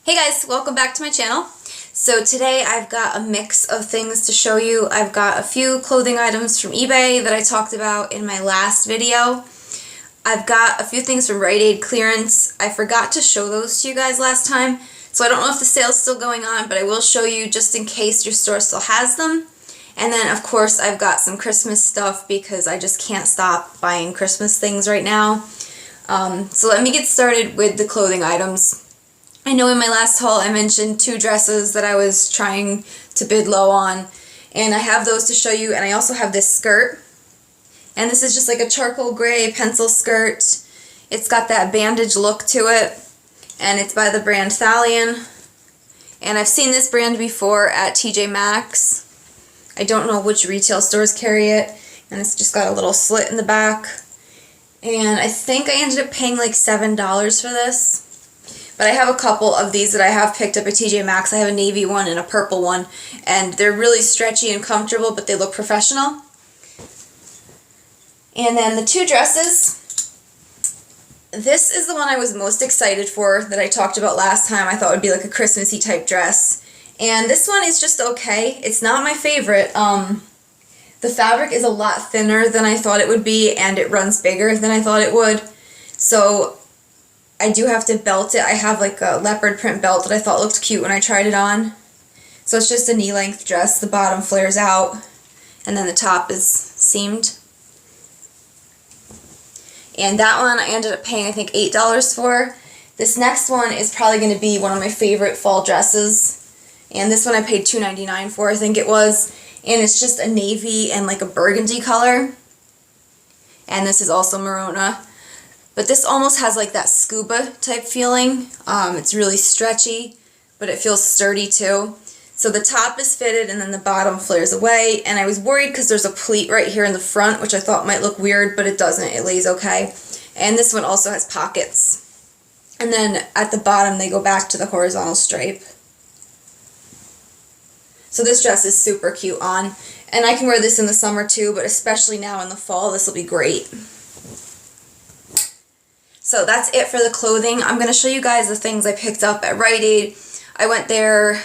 Hey guys, welcome back to my channel. So today I've got a mix of things to show you. I've got a few clothing items from eBay that I talked about in my last video. I've got a few things from Rite Aid clearance. I forgot to show those to you guys last time, so I don't know if the sale's still going on, but I will show you just in case your store still has them. And then of course I've got some Christmas stuff because I just can't stop buying Christmas things right now. So let me get started with the clothing items. I know in my last haul I mentioned 2 dresses that I was trying to bid low on, and I have those to show you, and I also have this skirt. And this is just like a charcoal gray pencil skirt. It's got that bandage look to it, and it's by the brand Thalion. And I've seen this brand before at TJ Maxx. I don't know which retail stores carry it, and it's just got a little slit in the back. And I think I ended up paying like $7 for this. But I have a couple of these that I have picked up at TJ Maxx. I have a navy one and a purple one, and they're really stretchy and comfortable, but they look professional. And then the 2 dresses. This is the one I was most excited for that I talked about last time. I thought would be like a Christmassy type dress. And this one is just okay. It's not my favorite. The fabric is a lot thinner than I thought it would be, and it runs bigger than I thought it would. So I do have to belt it. I have like a leopard print belt that I thought looked cute when I tried it on. So it's just a knee-length dress. The bottom flares out, and then the top is seamed. And that one I ended up paying I think $8 for. This next one is probably going to be one of my favorite fall dresses. And this one I paid $2.99 for, I think it was. And it's just a navy and like a burgundy color. And this is also Merona. But this almost has like that scuba type feeling. It's really stretchy, but it feels sturdy too. So the top is fitted and then the bottom flares away. And I was worried because there's a pleat right here in the front, which I thought might look weird, but it doesn't. It lays okay. And this one also has pockets. And then at the bottom they go back to the horizontal stripe. So this dress is super cute on. And I can wear this in the summer too, but especially now in the fall, this will be great. So that's it for the clothing. I'm going to show you guys the things I picked up at Rite Aid. I went there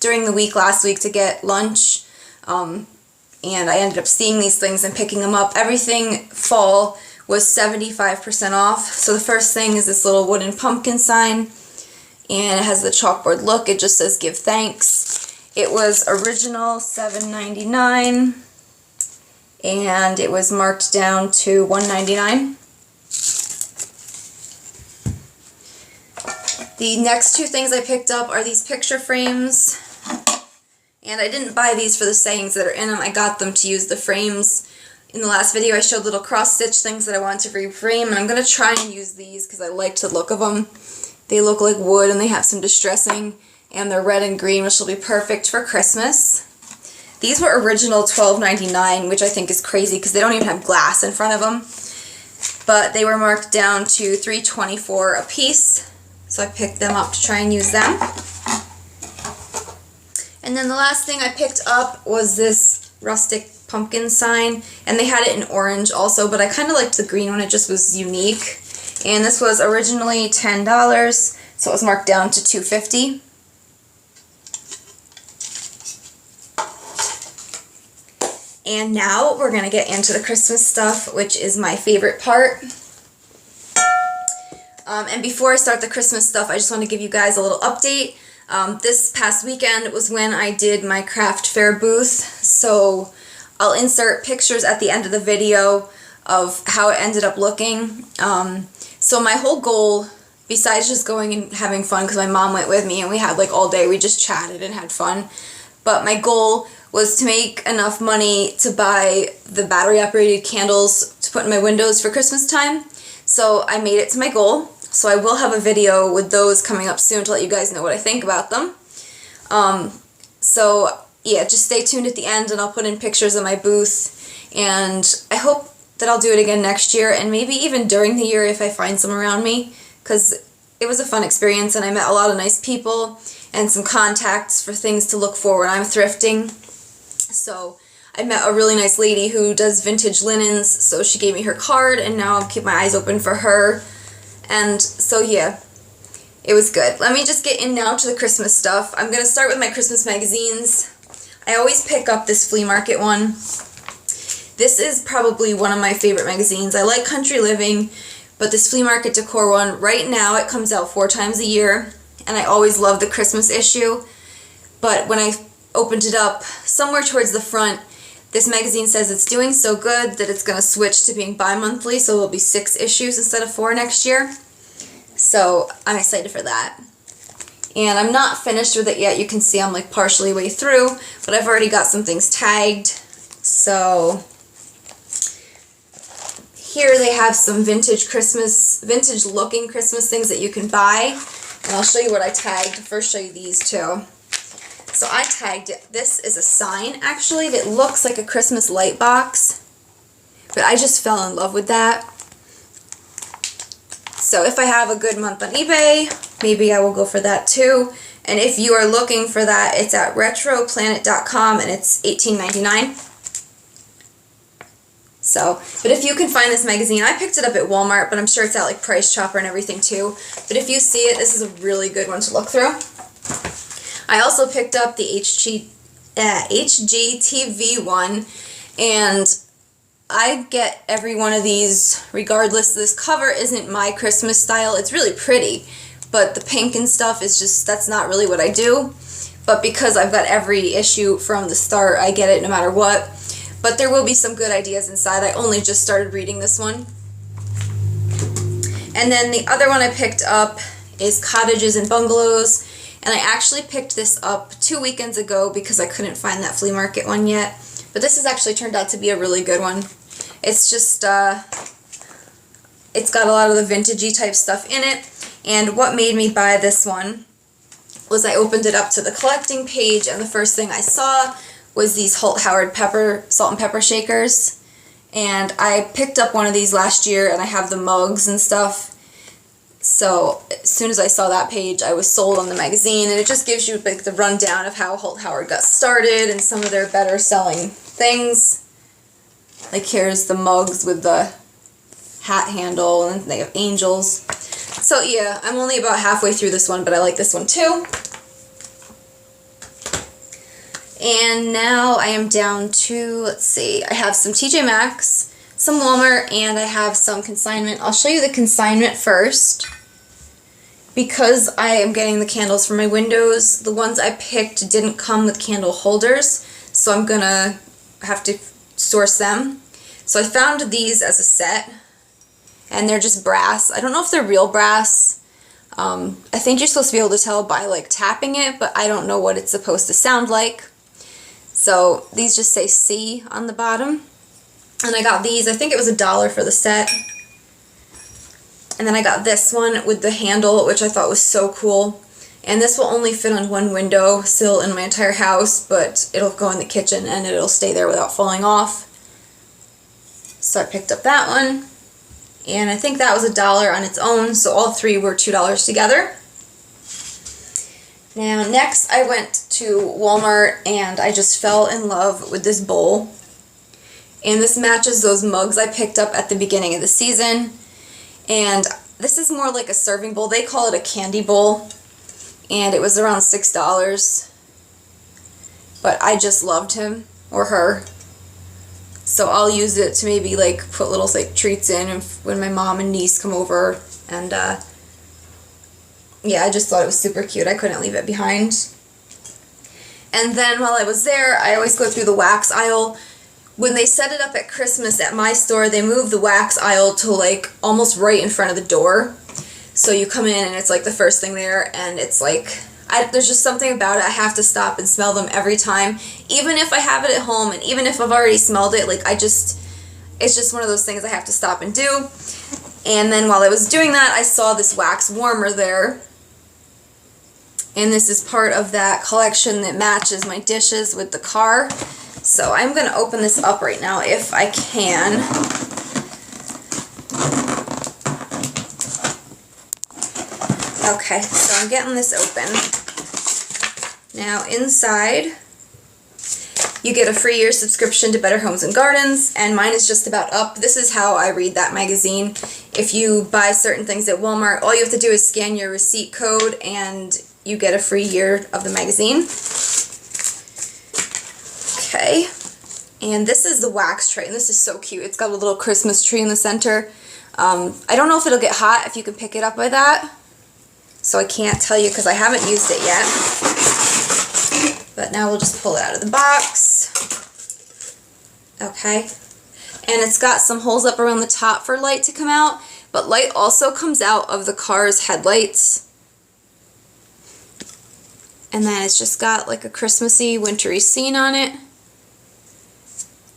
during the week last week to get lunch, and I ended up seeing these things and picking them up. Everything fall was 75% off. So the first thing is this little wooden pumpkin sign, and it has the chalkboard look. It just says give thanks. It was original $7.99, and it was marked down to $1.99. The next 2 things I picked up are these picture frames, and I didn't buy these for the sayings that are in them. I got them to use the frames. In the last video I showed little cross-stitch things that I wanted to reframe, and I'm going to try and use these because I liked the look of them. They look like wood and they have some distressing, and they're red and green, which will be perfect for Christmas. These were original $12.99, which I think is crazy because they don't even have glass in front of them. But they were marked down to $3.24 a piece. So I picked them up to try and use them. And then the last thing I picked up was this rustic pumpkin sign. And they had it in orange also, but I kind of liked the green one. It just was unique. And this was originally $10, so it was marked down to $2.50. And now we're going to get into the Christmas stuff, which is my favorite part. And before I start the Christmas stuff, I just want to give you guys a little update. This past weekend was when I did my craft fair booth, so I'll insert pictures at the end of the video of how it ended up looking. So my whole goal, besides just going and having fun, because my mom went with me and we had like all day, we just chatted and had fun, but my goal was to make enough money to buy the battery operated candles to put in my windows for Christmas time. So I made it to my goal. So I will have a video with those coming up soon to let you guys know what I think about them. So yeah, just stay tuned at the end and I'll put in pictures of my booth. And I hope that I'll do it again next year and maybe even during the year if I find some around me, because it was a fun experience and I met a lot of nice people and some contacts for things to look for when I'm thrifting. So I met a really nice lady who does vintage linens, so she gave me her card and now I'll keep my eyes open for her. And so yeah, It was good. Let me just get in now to the Christmas stuff. I'm going to start with my Christmas magazines. I always pick up this flea market one. This is probably one of my favorite magazines. I like country living, but this flea market decor one, right now it comes out 4 times a year, and I always love the Christmas issue. But when I opened it up, somewhere towards the front, this magazine says it's doing so good that it's going to switch to being bi-monthly, so there'll be 6 issues instead of 4 next year. So I'm excited for that. And I'm not finished with it yet. You can see I'm like partially way through, but I've already got some things tagged. So here they have some vintage looking Christmas things that you can buy. And I'll show you what I tagged. First show you these two. So I tagged it. This is a sign actually that looks like a Christmas light box, but I just fell in love with that. So if I have a good month on eBay, maybe I will go for that too. And if you are looking for that, it's at retroplanet.com and it's $18.99. So, but if you can find this magazine, I picked it up at Walmart, but I'm sure it's at like Price Chopper and everything too. But if you see it, this is a really good one to look through. I also picked up the HGTV one, and I get every one of these regardless. This cover isn't my Christmas style. It's really pretty, but the pink and stuff is just, that's not really what I do. But because I've got every issue from the start, I get it no matter what. But there will be some good ideas inside. I only just started reading this one. And then the other one I picked up is Cottages and Bungalows. And I actually picked this up 2 weekends ago because I couldn't find that flea market one yet. But this has actually turned out to be a really good one. It's just, it's got a lot of the vintagey type stuff in it. And what made me buy this one was I opened it up to the collecting page, and the first thing I saw was these Holt Howard salt and pepper shakers. And I picked up one of these last year, and I have the mugs and stuff. So as soon as I saw that page, I was sold on the magazine, and it just gives you like the rundown of how Holt Howard got started and some of their better selling things. Like here's the mugs with the hat handle, and they have angels. So yeah, I'm only about halfway through this one, but I like this one too. And now I am down to, let's see, I have some TJ Maxx, some Walmart, and I have some Consignment. I'll show you the Consignment first. Because I am getting the candles for my windows, the ones I picked didn't come with candle holders, so I'm gonna have to source them. So I found these as a set, and they're just brass. I don't know if they're real brass. I think you're supposed to be able to tell by like tapping it, but I don't know what it's supposed to sound like. So these just say C on the bottom. And I got these, I think it was $1 for the set. And then I got this one with the handle, which I thought was so cool. And this will only fit on one window sill in my entire house, but it'll go in the kitchen and it'll stay there without falling off. So I picked up that one. And I think that was $1 on its own, so all 3 were $2 together. Now next I went to Walmart and I just fell in love with this bowl. And this matches those mugs I picked up at the beginning of the season. And this is more like a serving bowl. They call it a candy bowl. And it was around $6. But I just loved him or her. So I'll use it to maybe like put little like treats in when my mom and niece come over. And yeah, I just thought it was super cute. I couldn't leave it behind. And then while I was there, I always go through the wax aisle. When they set it up at Christmas at my store, they moved the wax aisle to like almost right in front of the door. So you come in and it's like the first thing there, and it's like, there's just something about it. I have to stop and smell them every time. Even if I have it at home and even if I've already smelled it, like it's just one of those things I have to stop and do. And then while I was doing that, I saw this wax warmer there. And this is part of that collection that matches my dishes with the car. So I'm going to open this up right now if I can. Okay, so I'm getting this open. Now inside, you get a free year subscription to Better Homes and Gardens, and mine is just about up. This is how I read that magazine. if you buy certain things at Walmart, all you have to do is scan your receipt code and you get a free year of the magazine. Okay, and this is the wax tray, and this is so cute. It's got a little Christmas tree in the center. I don't know if it'll get hot if you can pick it up by that, so I can't tell you because I haven't used it yet. But now we'll just pull it out of the box. Okay, and it's got some holes up around the top for light to come out, but light also comes out of the car's headlights. And then it's just got like a Christmassy, wintry scene on it.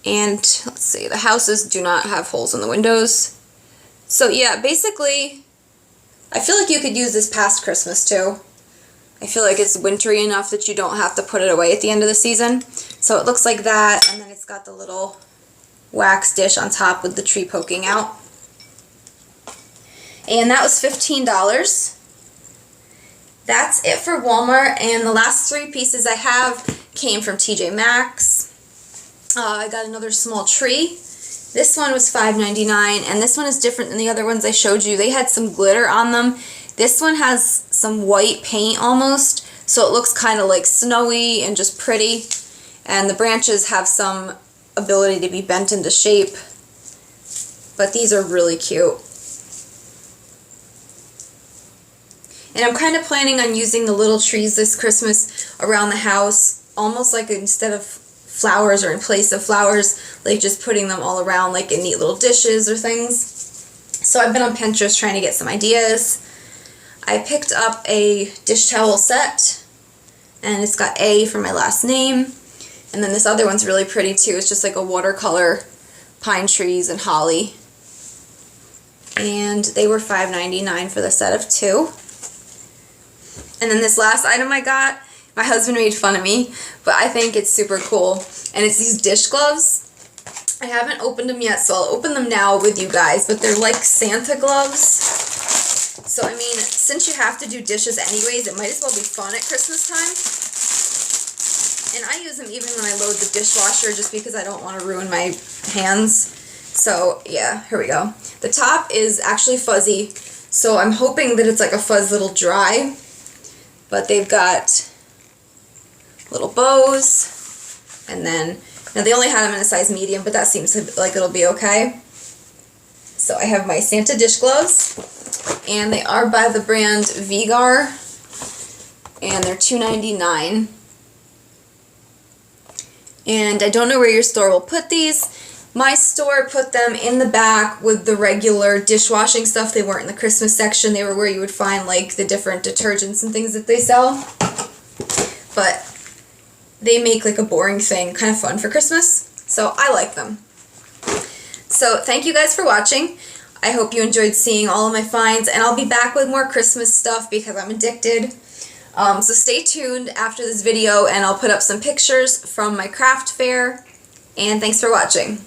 And let's see, the houses do not have holes in the windows. So yeah, basically, I feel like you could use this past Christmas too. I feel like it's wintry enough that you don't have to put it away at the end of the season. So it looks like that, and then it's got the little wax dish on top with the tree poking out. And that was $15. That's it for Walmart, and the last 3 pieces I have came from TJ Maxx. I got another small tree. This one was $5.99, and this one is different than the other ones I showed you. They had some glitter on them. This one has some white paint almost, so it looks kind of like snowy and just pretty. And the branches have some ability to be bent into shape. But these are really cute. And I'm kind of planning on using the little trees this Christmas around the house, almost like instead of flowers or in place of flowers, like just putting them all around like in neat little dishes or things. So I've been on Pinterest trying to get some ideas. I picked up a dish towel set, and it's got A for my last name. And then this other one's really pretty too. It's just like a watercolor pine trees and holly. And they were $5.99 for the set of 2. And then this last item I got, my husband made fun of me, but I think it's super cool. And it's these dish gloves. I haven't opened them yet, so I'll open them now with you guys, but they're like Santa gloves. So, I mean, since you have to do dishes anyways, it might as well be fun at Christmas time. And I use them even when I load the dishwasher just because I don't want to ruin my hands. So, yeah, here we go. The top is actually fuzzy, so I'm hoping that it's like a fuzz that'll dry. But they've got little bows, and then, now they only had them in a size medium, but that seems like it'll be okay. So I have my Santa dish gloves, and they are by the brand Vigar, and they're $2.99. And I don't know where your store will put these. My store put them in the back with the regular dishwashing stuff. They weren't in the Christmas section. They were where you would find like the different detergents and things that they sell. But they make like a boring thing kind of fun for Christmas. So I like them. So thank you guys for watching. I hope you enjoyed seeing all of my finds, and I'll be back with more Christmas stuff because I'm addicted. So stay tuned after this video, and I'll put up some pictures from my craft fair. And thanks for watching.